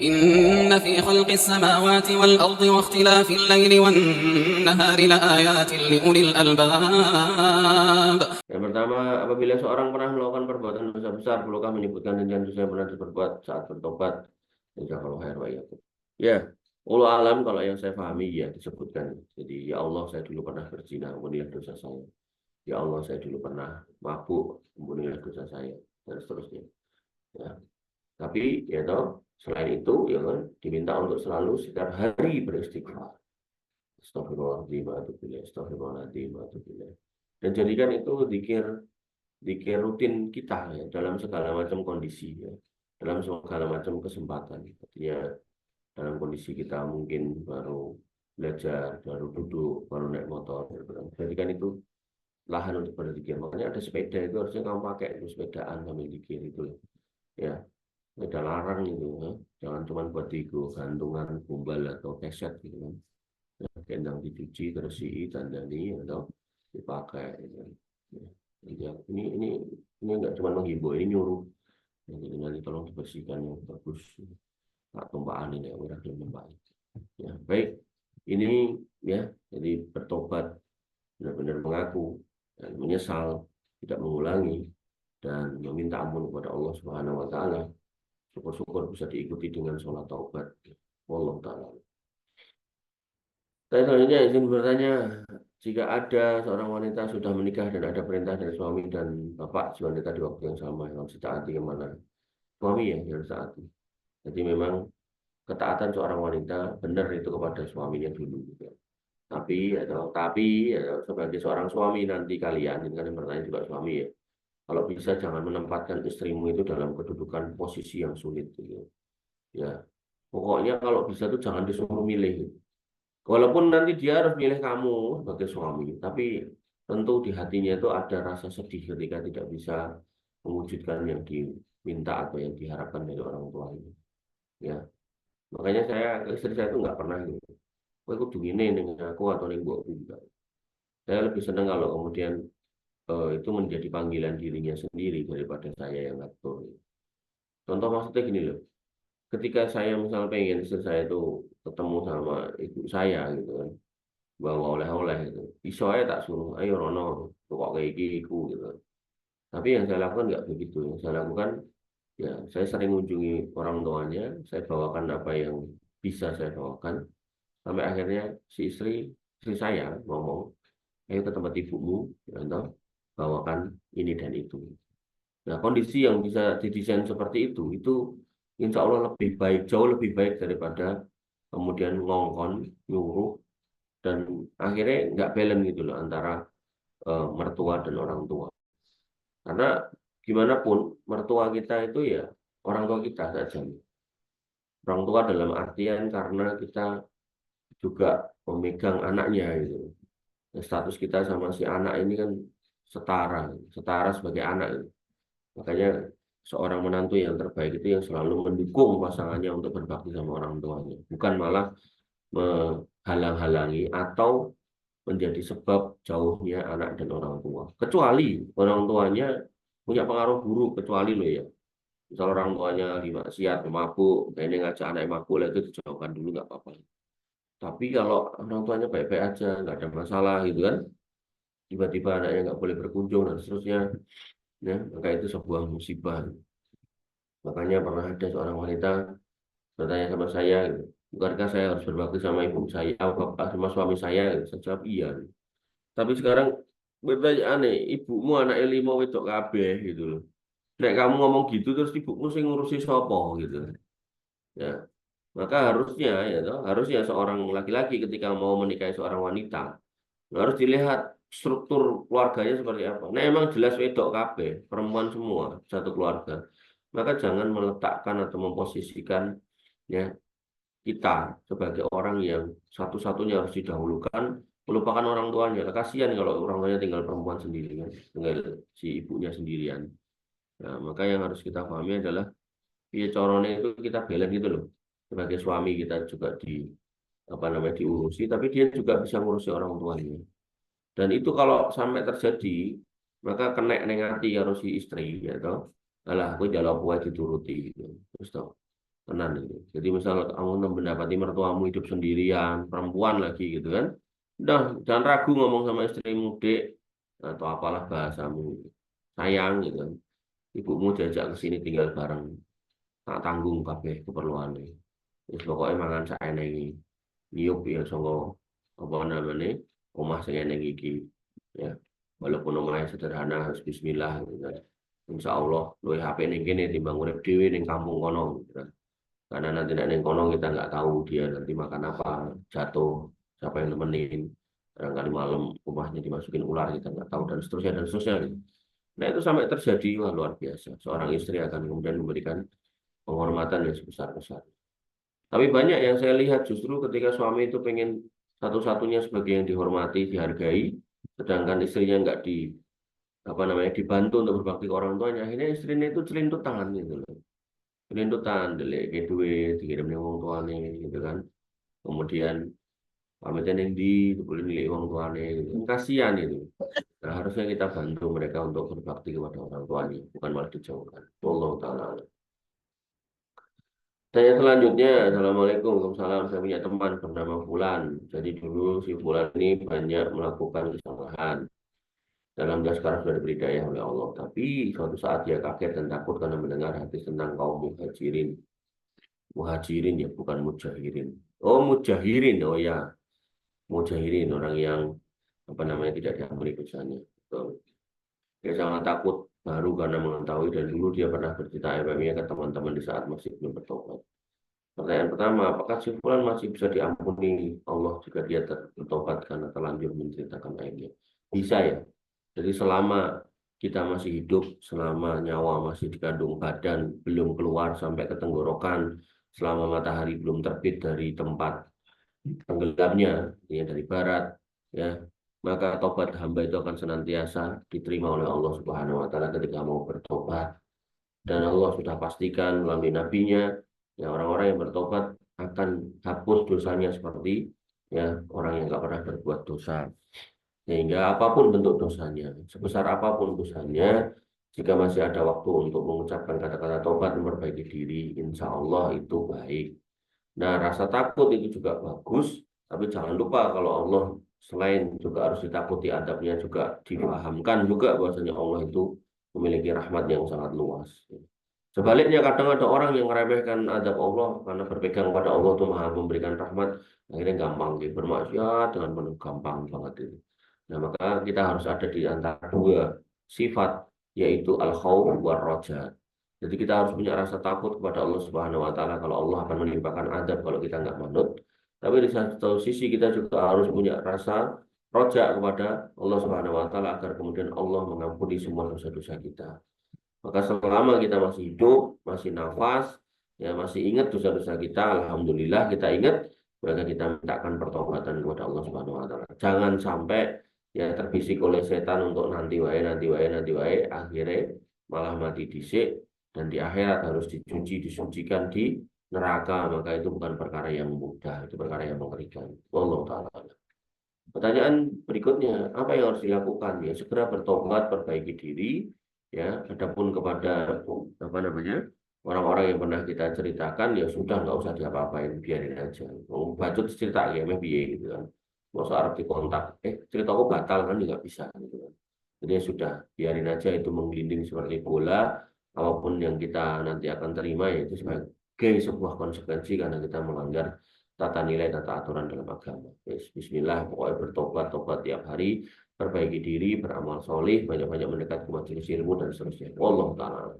إن في خلق السماوات والأرض واختلاف الليل والنهار لآيات لأولي الألباب. Yang pertama, apabila seorang pernah melakukan perbuatan dosa besar, perlukah menyebutkan rincian dosa yang pernah diperbuat saat bertobat? Jazakallahu khair wa iyyakum. Ya, Allah alam kalau yang saya pahami ya disebutkan. Jadi ya Allah saya dulu pernah berzina, ampunilah dosa saya. Ya Allah saya dulu pernah mabuk, ampunilah dosa saya, dan seterusnya. Ya. Tapi ya toh, selain itu ya kan diminta untuk selalu setiap hari beristighfar. Astagfirullahaladzim, astagfirullahaladzim, astagfirullah. Dan jadikan itu zikir rutin kita ya, dalam segala macam kondisi ya, dalam segala macam kesempatan. Artinya dalam kondisi kita mungkin baru belajar, baru duduk, baru naik motor, jadikan itu lahan untuk berzikir. Makanya ada sepeda itu harusnya kamu pakai itu sepedaan sambil zikir itu ya. Sepeda larang itu ya. Jangan cuma buat gantungan gumbal atau keset gitu kan. Kendang dicuci, tersi, dandani atau dipakai. Ya. Ini nggak cuma menghibur, ini nyuruh. Jadi nanti tolong dibersihkan yang bagus. Tak tumpahan ini ya, udah baik. Ya, baik. Ini ya, jadi bertobat, benar-benar mengaku dan menyesal, tidak mengulangi dan meminta ampun kepada Allah Subhanahu Wa Taala. Syukur-syukur bisa diikuti dengan sholat taubat. Wallahu taala. Saya selanjutnya izin bertanya, jika ada seorang wanita sudah menikah dan ada perintah dari suami dan bapak si wanita di waktu yang sama, yang harus ditaati kemana? Suami ya, yang harus taati. Jadi memang ketaatan seorang wanita benar itu kepada suaminya dulu. Gitu. Tapi sebagai seorang suami nanti kalian, ini kan yang bertanya juga suami ya, kalau bisa jangan menempatkan istrimu itu dalam kedudukan posisi yang sulit. Gitu. Ya, pokoknya kalau bisa tuh jangan disuruh milih. Gitu. Walaupun nanti dia harus milih kamu sebagai suami, tapi tentu di hatinya itu ada rasa sedih ketika tidak bisa mewujudkan yang diminta atau yang diharapkan dari orang tuanya. Ya, makanya istri saya itu nggak pernah gitu. Kowe kudu ngene ning aku atau ning mbokku juga. Saya lebih senang kalau kemudian itu menjadi panggilan dirinya sendiri daripada saya yang ngatur. Contoh maksudnya gini loh. Ketika saya misalnya pengen istri saya itu ketemu sama ibu saya gitu kan, bawa oleh-oleh gitu. Iso aja tak suruh, ayo Rono, kok kayak gitu gitu. Tapi yang saya lakukan nggak begitu. Yang saya lakukan ya saya sering mengunjungi orang tuanya, saya bawakan apa yang bisa saya bawakan. Sampai akhirnya si istri saya ngomong, ayo ke tempat ibumu, ya, bawakan ini dan itu. Nah, kondisi yang bisa didesain seperti itu insya Allah lebih baik, jauh lebih baik daripada kemudian ngongkon, nyuruh, dan akhirnya nggak balance gitu loh antara mertua dan orang tua. Karena gimana pun mertua kita itu ya orang tua kita saja. Orang tua dalam artian karena kita juga memegang anaknya gitu. Nah, status kita sama si anak ini kan setara sebagai anak. Gitu. Makanya seorang menantu yang terbaik itu yang selalu mendukung pasangannya untuk berbakti sama orang tuanya, bukan malah menghalang-halangi atau menjadi sebab jauhnya anak dan orang tua. Kecuali orang tuanya punya pengaruh buruk, kecuali loh ya. Misal orang tuanya lagi maksiat, mabuk, ini ngajak anak mabuk, itu dijauhkan dulu nggak apa-apa. Tapi kalau orang tuanya baik-baik aja, nggak ada masalah gitu kan, tiba-tiba anaknya nggak boleh berkunjung dan seterusnya, ya, maka itu sebuah musibah. Makanya pernah ada seorang wanita bertanya sama saya, gitu, bukankah saya harus berbakti sama ibu saya, bapak sama suami saya? Saya jawab iya. Tapi sekarang bertanya aneh, ibumu anak lima wedok kabeh gitu loh. Nek kamu ngomong gitu terus ibumu sing ngurusi sopo gitu. Ya, maka harusnya ya toh, harusnya seorang laki-laki ketika mau menikahi seorang wanita harus dilihat struktur keluarganya seperti apa. Nah, emang jelas wedok kabeh, perempuan semua, satu keluarga. Maka jangan meletakkan atau memposisikan ya kita sebagai orang yang satu-satunya harus didahulukan, melupakan orang tuanya. Kasihan kalau orang tuanya tinggal perempuan sendiri kan, tinggal si ibunya sendirian. Nah, maka yang harus kita pahami adalah ya corone itu kita balance gitu loh. Sebagai suami kita juga diurusi, tapi dia juga bisa ngurusi orang tuanya. Dan itu kalau sampai terjadi, maka kena neng ati karo si istri ya toh. Alah, aku jaluk buat dituruti gitu. Terus toh. tenan itu. Jadi misal kamu mendapati mertuamu hidup sendirian, perempuan lagi gitu kan, udah jangan ragu ngomong sama istrimu, Dek, atau apalah bahasamu, sayang gitu kan. Ibumu diajak ke sini tinggal bareng, tak tanggung kabeh keperluannya. Terus pokoknya mangan saenenge, niup ya songo apa namanya, omah sing eneng iki, ya. Walaupun omahnya sederhana harus bismillah gitu kan. Insya Allah luwih HP ning kene timbang urip dhewe ning kampung kono gitu kan. Karena nanti nek ning kono kita nggak tahu dia nanti makan apa, jatuh, siapa yang nemenin. Barangkali malam rumahnya dimasukin ular kita nggak tahu dan seterusnya gitu. Nah itu sampai terjadi wah luar biasa. Seorang istri akan kemudian memberikan penghormatan yang sebesar-besar. Tapi banyak yang saya lihat justru ketika suami itu pengen satu-satunya sebagai yang dihormati, dihargai, sedangkan istrinya nggak di apa namanya dibantu untuk berbakti ke orang tuanya, akhirnya istrinya itu celintutan gitu loh. Celintutan, delik ke duit, dikirim ning wong tuane gitu kan. Kemudian pamitan yang boleh nilai wong tuane gitu. Kan kasihan itu. Nah, harusnya kita bantu mereka untuk berbakti kepada orang tuanya, bukan malah dijauhkan. Wallahu taala. Saya selanjutnya, Assalamualaikum, Waalaikumsalam. Saya punya teman bernama Fulan. Jadi dulu si Fulan ini banyak melakukan kesalahan. Alhamdulillah sekarang sudah diberi daya oleh Allah. Tapi suatu saat dia kaget dan takut karena mendengar hadis tentang kaum muhajirin. Muhajirin ya, bukan mujahirin. Oh, mujahirin. Oh ya, mujahirin. Orang yang apa namanya tidak diampuni dosanya. Betul. Dia sangat takut baru karena mengetahui dan dulu dia pernah bercerita aibnya ke teman-teman di saat masih belum bertobat. Pertanyaan pertama, apakah si Fulan masih bisa diampuni Allah jika dia bertobat karena terlanjur menceritakan aibnya? Bisa ya. Jadi selama kita masih hidup, selama nyawa masih dikandung badan, belum keluar sampai ke tenggorokan, selama matahari belum terbit dari tempat tenggelamnya, ya dari barat, ya maka tobat hamba itu akan senantiasa diterima oleh Allah Subhanahu Wa Taala ketika mau bertobat. Dan Allah sudah pastikan melalui nabinya, ya orang-orang yang bertobat akan hapus dosanya seperti ya orang yang nggak pernah berbuat dosa. Sehingga apapun bentuk dosanya, sebesar apapun dosanya, jika masih ada waktu untuk mengucapkan kata-kata tobat memperbaiki diri, insya Allah itu baik. Nah, rasa takut itu juga bagus, tapi jangan lupa kalau Allah selain juga harus ditakuti, adabnya juga dipahamkan juga bahwasanya Allah itu memiliki rahmat yang sangat luas. Sebaliknya kadang ada orang yang meremehkan adab Allah karena berpegang pada Allah itu maha memberikan rahmat, akhirnya gampang gitu, bermaksiat dengan penuh gampang banget itu. Nah, maka kita harus ada di antara dua sifat, yaitu al-khawf war roja. Jadi kita harus punya rasa takut kepada Allah Subhanahu Wa Taala kalau Allah akan menimpakan adab kalau kita nggak manut. Tapi di satu sisi kita juga harus punya rasa roja kepada Allah Subhanahu Wa Taala agar kemudian Allah mengampuni semua dosa-dosa kita. Maka selama kita masih hidup, masih nafas, ya masih ingat dosa-dosa kita, alhamdulillah kita ingat, maka kita mintakan pertobatan kepada Allah Subhanahu Wa Taala. Jangan sampai ya terbisik oleh setan untuk nanti wae, nanti wae, nanti wae, akhirnya malah mati disik dan di akhirat harus dicuci, disucikan di neraka. Maka itu bukan perkara yang mudah, itu perkara yang mengerikan. Wallahu taala. Pertanyaan berikutnya, apa yang harus dilakukan? Ya segera bertobat, perbaiki diri. Ya, adapun kepada apa namanya orang-orang yang pernah kita ceritakan, ya sudah nggak usah diapa-apain, biarin aja. Mau bacot cerita ya, biye gitu kan. Mau soal dikontak, ceritaku batal kan juga bisa gitu kan. Jadi ya sudah, biarin aja itu menggelinding seperti bola. Apapun yang kita nanti akan terima, yaitu sebagai sebuah konsekuensi karena kita melanggar tata nilai, tata aturan dalam agama. Yes, Bismillah, pokoknya bertobat, tobat tiap hari, perbaiki diri, beramal solih, banyak-banyak mendekat ke majelis ilmu dan seterusnya. Allah Ta'ala.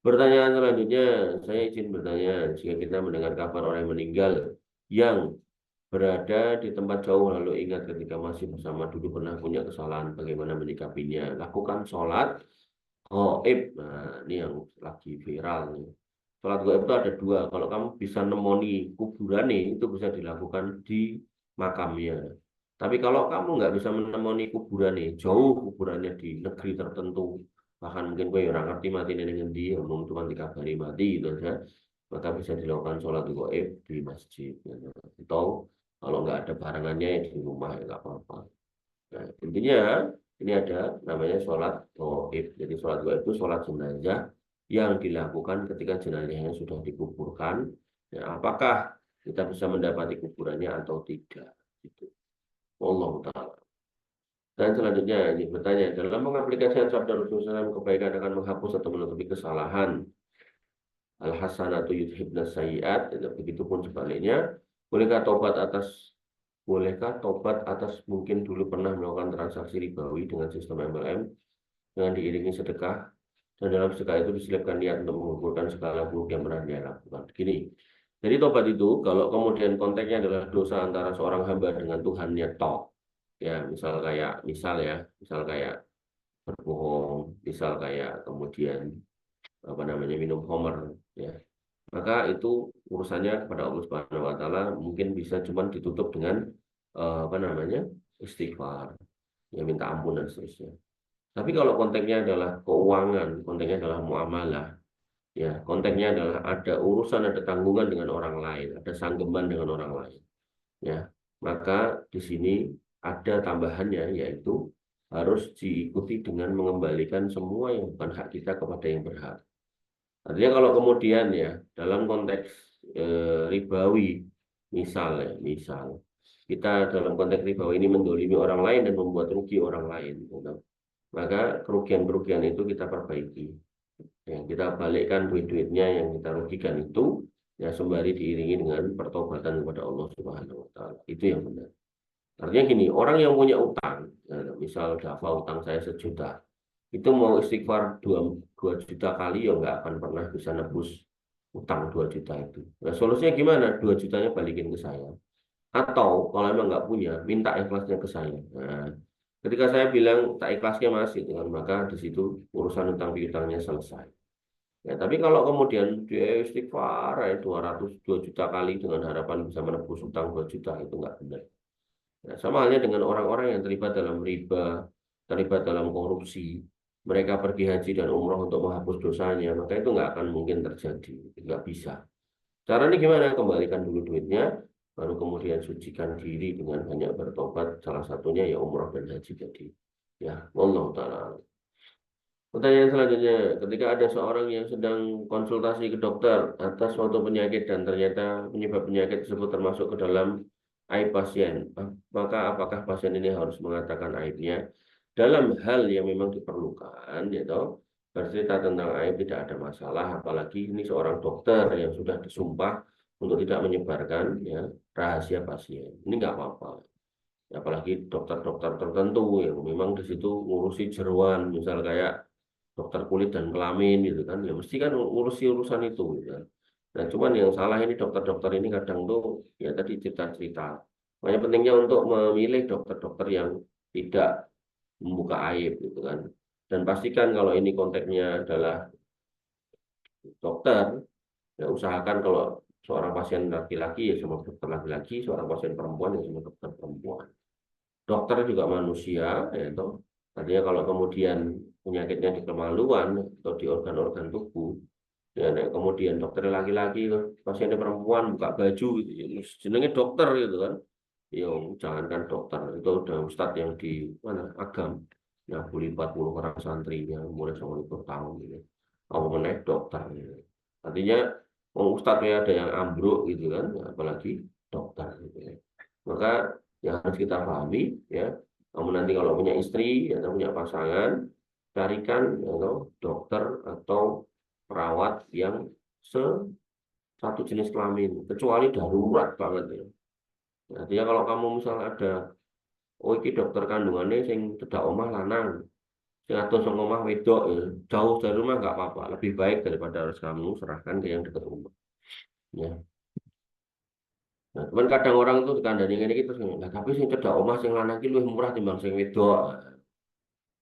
Pertanyaan selanjutnya, saya izin bertanya, jika kita mendengar kabar orang yang meninggal yang berada di tempat jauh lalu ingat ketika masih bersama dulu pernah punya kesalahan, bagaimana menyikapinya? Lakukan sholat gaib. Nah, ini yang lagi viral nih. Sholat gaib itu ada dua. Kalau kamu bisa nemoni kuburan nih, itu bisa dilakukan di makamnya. Tapi kalau kamu nggak bisa menemani kuburan nih, jauh kuburannya di negeri tertentu, bahkan mungkin gue orang ngerti mati dengan dia, ngomong cuma dikabari mati gitu aja, maka bisa dilakukan sholat gaib di masjid. Gitu. Atau kalau nggak ada barangannya ya di rumah ya nggak apa-apa. Nah, intinya ini ada namanya sholat gaib. Jadi sholat gaib itu sholat jenazah yang dilakukan ketika jenazahnya sudah dikuburkan. Ya, apakah kita bisa mendapati kuburannya atau tidak? Gitu. Wallahu ta'ala. Dan selanjutnya ini bertanya, dalam mengaplikasikan sabda Rasulullah SAW, kebaikan akan menghapus atau menutupi kesalahan. Al-hasanatu yudhibna sayyi'at. Begitupun sebaliknya. Bolehkah tobat atas mungkin dulu pernah melakukan transaksi ribawi dengan sistem MLM dengan diiringi sedekah, dan dalam sedekah itu diselipkan niat untuk mengumpulkan segala buruk yang pernah dia lakukan. Gini, jadi tobat itu kalau kemudian konteksnya adalah dosa antara seorang hamba dengan Tuhannya toh, ya misal kayak berbohong, misal kayak kemudian apa namanya minum khamr, ya, maka itu urusannya kepada Allah Subhanahu Wa Taala mungkin bisa cuma ditutup dengan apa namanya istighfar, ya minta ampun dan seterusnya. Tapi kalau konteksnya adalah keuangan, konteksnya adalah muamalah, ya konteksnya adalah ada urusan, ada tanggungan dengan orang lain, ada sanggeman dengan orang lain, ya maka di sini ada tambahannya, yaitu harus diikuti dengan mengembalikan semua yang bukan hak kita kepada yang berhak. Artinya kalau kemudian ya dalam konteks ribawi, misal kita dalam konteks ribawi ini mendolimi orang lain dan membuat rugi orang lain, gitu, maka kerugian-kerugian itu kita perbaiki. Ya, kita balikkan duit-duitnya yang kita rugikan itu, ya sembari diiringi dengan pertobatan kepada Allah Subhanahu Wa Taala. Itu yang benar. Artinya gini, orang yang punya utang, ya, misal Dafa utang saya 1 juta, itu mau istighfar 2 juta kali ya nggak akan pernah bisa nebus utang 2 juta itu. Nah, solusinya gimana? 2 jutanya balikin ke saya. Atau kalau emang nggak punya, minta ikhlasnya ke saya. Nah, ketika saya bilang tak ikhlasnya masih, dengan maka di situ urusan utang piutangnya selesai. Ya, tapi kalau kemudian dia istighfar 2 juta kali dengan harapan bisa menebus utang 2 juta, itu nggak benar. Nah, sama halnya dengan orang-orang yang terlibat dalam riba, terlibat dalam korupsi. Mereka pergi haji dan umroh untuk menghapus dosanya, maka itu nggak akan mungkin terjadi, nggak bisa. Caranya gimana? Kembalikan dulu duitnya, baru kemudian sucikan diri dengan banyak bertobat. Salah satunya ya umroh dan haji tadi. Ya, wallahu ta'ala. Pertanyaan selanjutnya, ketika ada seorang yang sedang konsultasi ke dokter atas suatu penyakit dan ternyata penyebab penyakit tersebut termasuk ke dalam aib pasien, maka apakah pasien ini harus mengatakan aibnya dalam hal yang memang diperlukan, yaitu bercerita tentang aib tidak ada masalah, apalagi ini seorang dokter yang sudah disumpah untuk tidak menyebarkan ya rahasia pasien, ini nggak apa-apa. Apalagi dokter-dokter tertentu yang memang di situ ngurusi jeruan, misal kayak dokter kulit dan kelamin gitu kan, ya mesti kan ngurusi urusan itu gitu kan. Nah cuman yang salah ini dokter-dokter ini kadang tuh ya tadi cerita-cerita. Makanya pentingnya untuk memilih dokter-dokter yang tidak membuka aib gitu kan. Dan pastikan kalau ini konteksnya adalah dokter, ya usahakan kalau seorang pasien laki-laki ya sama dokter laki-laki, seorang pasien perempuan ya sama dokter perempuan. Dokter juga manusia, ya toh. Artinya kalau kemudian penyakitnya di kemaluan atau di organ-organ tubuh, ya nah, kemudian dokter laki-laki, pasiennya perempuan buka baju, gitu, ya, jenenge dokter gitu kan. Ya, jangankan dokter, itu udah ustadz yang di mana Agam, ya boleh 40 orang santrinya, mulai 20 tahun gitu. Apa menaik dokter, gitu. Artinya, ustadz ya ada yang ambruk gitu kan, ya, apalagi dokter gitu ya. Maka yang harus kita pahami ya, kamu nanti kalau punya istri atau punya pasangan, carikan ya, dokter atau perawat yang satu jenis kelamin, kecuali darurat banget ya. Artinya kalau kamu misalnya ada, oh iki dokter kandungannya sing cedak omah lanang, sing adoh sing omah wedok ya, jauh dari rumah nggak apa-apa, lebih baik daripada harus kamu serahkan ke yang dekat rumah. Ya. Nah, cuman kadang orang tuh dikandani ngene iki terus nah, tapi sing cedak omah sing lanang iki luwih murah timbang sing wedok.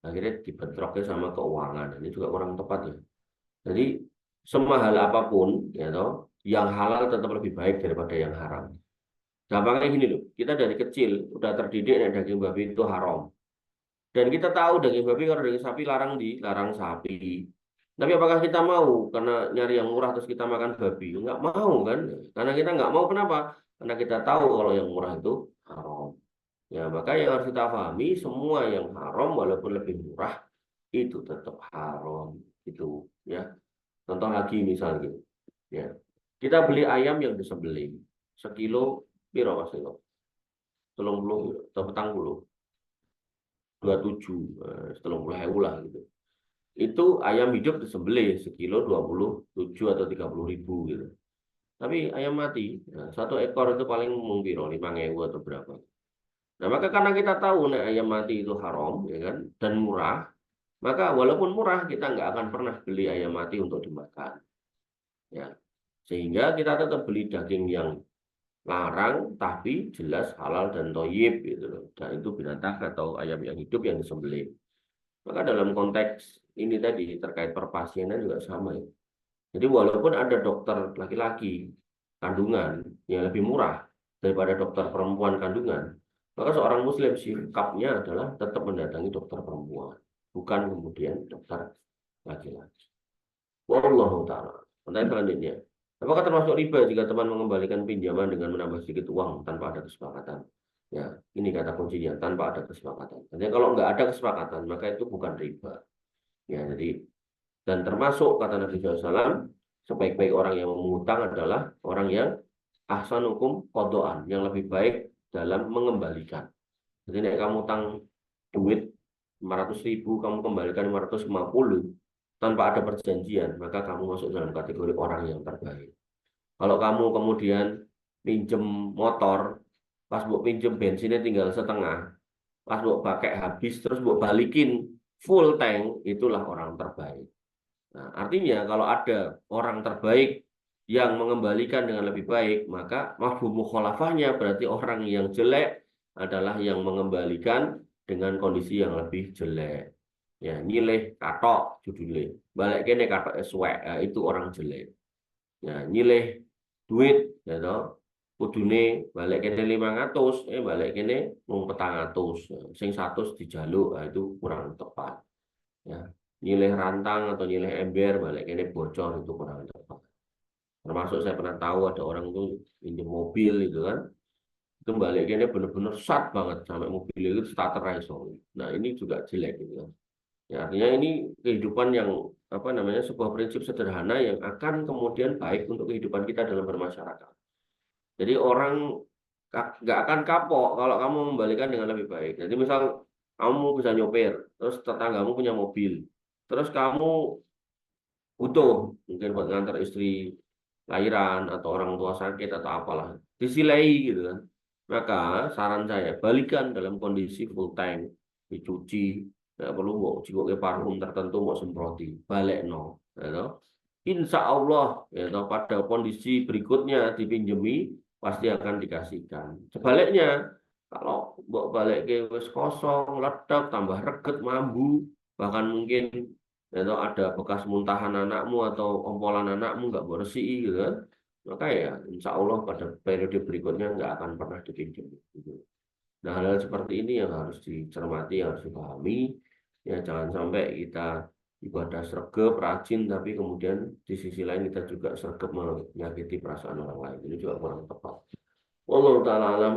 Akhirnya dibentroknya sama keuangan. Ini juga kurang tepat ya. Jadi semahal apapun ya toh, yang halal tetap lebih baik daripada yang haram. Gampangnya gini loh, kita dari kecil udah terdidik nih daging babi itu haram. Dan kita tahu daging babi kalau daging sapi larang sapi. Tapi apakah kita mau karena nyari yang murah terus kita makan babi? Enggak mau kan? Karena kita nggak mau kenapa? Karena kita tahu kalau yang murah itu haram. Ya, maka yang harus kita pahami semua yang haram walaupun lebih murah itu tetap haram itu ya. Contoh lagi misalnya, ya kita beli ayam yang disembelih sekilo piro mas kilo, 30 atau 40, 27, 30.000 lah gitu. Itu ayam hidup disembelih sekilo 27 atau 30.000 gitu. Tapi ayam mati, nah, satu ekor itu paling mungkin 5.000 atau berapa. Nah, maka karena kita tahu nih, ayam mati itu haram, ya kan, dan murah, maka walaupun murah kita nggak akan pernah beli ayam mati untuk dimakan, ya. Sehingga kita tetap beli daging yang larang, tapi jelas halal dan toyib gitu loh. Dan itu binatang atau ayam yang hidup yang disembelih. Maka dalam konteks ini tadi terkait perpasienan juga sama ya. Jadi walaupun ada dokter laki-laki kandungan yang lebih murah daripada dokter perempuan kandungan, maka seorang muslim sikapnya adalah tetap mendatangi dokter perempuan, bukan kemudian dokter laki-laki. Wallahu ta'ala. Pertanyaan selanjutnya. Apakah termasuk riba jika teman mengembalikan pinjaman dengan menambah sedikit uang tanpa ada kesepakatan? Ya, ini kata kuncinya, tanpa ada kesepakatan. Artinya kalau nggak ada kesepakatan, maka itu bukan riba. Ya, jadi dan termasuk kata Nabi SAW, sebaik-baik orang yang mengutang adalah orang yang ahsanukum qadaan, yang lebih baik dalam mengembalikan. Jadi nek kamu utang duit 500.000, kamu kembalikan 550 tanpa ada perjanjian, maka kamu masuk dalam kategori orang yang terbaik. Kalau kamu kemudian pinjem motor, pas buat pinjem bensinnya tinggal setengah, pas buat pakai habis, terus buat balikin full tank, itulah orang terbaik. Nah, artinya kalau ada orang terbaik yang mengembalikan dengan lebih baik, maka mafhum mukhalafahnya berarti orang yang jelek adalah yang mengembalikan dengan kondisi yang lebih jelek. Ya, nyileh katok judulnya. Balik kene katok eswek, itu orang jelek. Ya, nyileh duit ya toh. Kudune balik kene 500, balik kene mung 400. Sing 100 dijaluk, itu kurang tepat. Ya, nyileh rantang atau nyileh ember balik ini bocor, itu kurang tepat. Termasuk saya pernah tahu ada orang itu pinjam mobil itu kan, itu balik ini benar-benar sat banget sampai mobil itu starter iso. Nah ini juga jelek gitu kan. Ya, artinya ini kehidupan yang apa namanya, sebuah prinsip sederhana yang akan kemudian baik untuk kehidupan kita dalam bermasyarakat. Jadi orang nggak akan kapok kalau kamu membalikan dengan lebih baik. Jadi misal kamu bisa nyopir, terus tetanggamu punya mobil, terus kamu butuh mungkin buat ngantar istri lahiran atau orang tua sakit atau apalah, disilai gitu kan. Maka saran saya balikan dalam kondisi full tank, dicuci, nggak perlu mau jika parfum tertentu mau semproti, balik no, ya, insya Allah ya, pada kondisi berikutnya dipinjemi pasti akan dikasihkan. Sebaliknya kalau balik ke wis kosong, ledak, tambah reget, mambu, bahkan mungkin atau ada bekas muntahan anakmu atau ompolan anakmu nggak bersih gitu kan, maka ya insya Allah pada periode berikutnya nggak akan pernah dipinjam gitu. Nah hal-hal seperti ini yang harus dicermati, yang harus dipahami, ya jangan sampai kita ibadah sregep rajin tapi kemudian di sisi lain kita juga sregep menyakiti perasaan orang lain, ini juga kurang tepat. Wallahu ta'ala alam.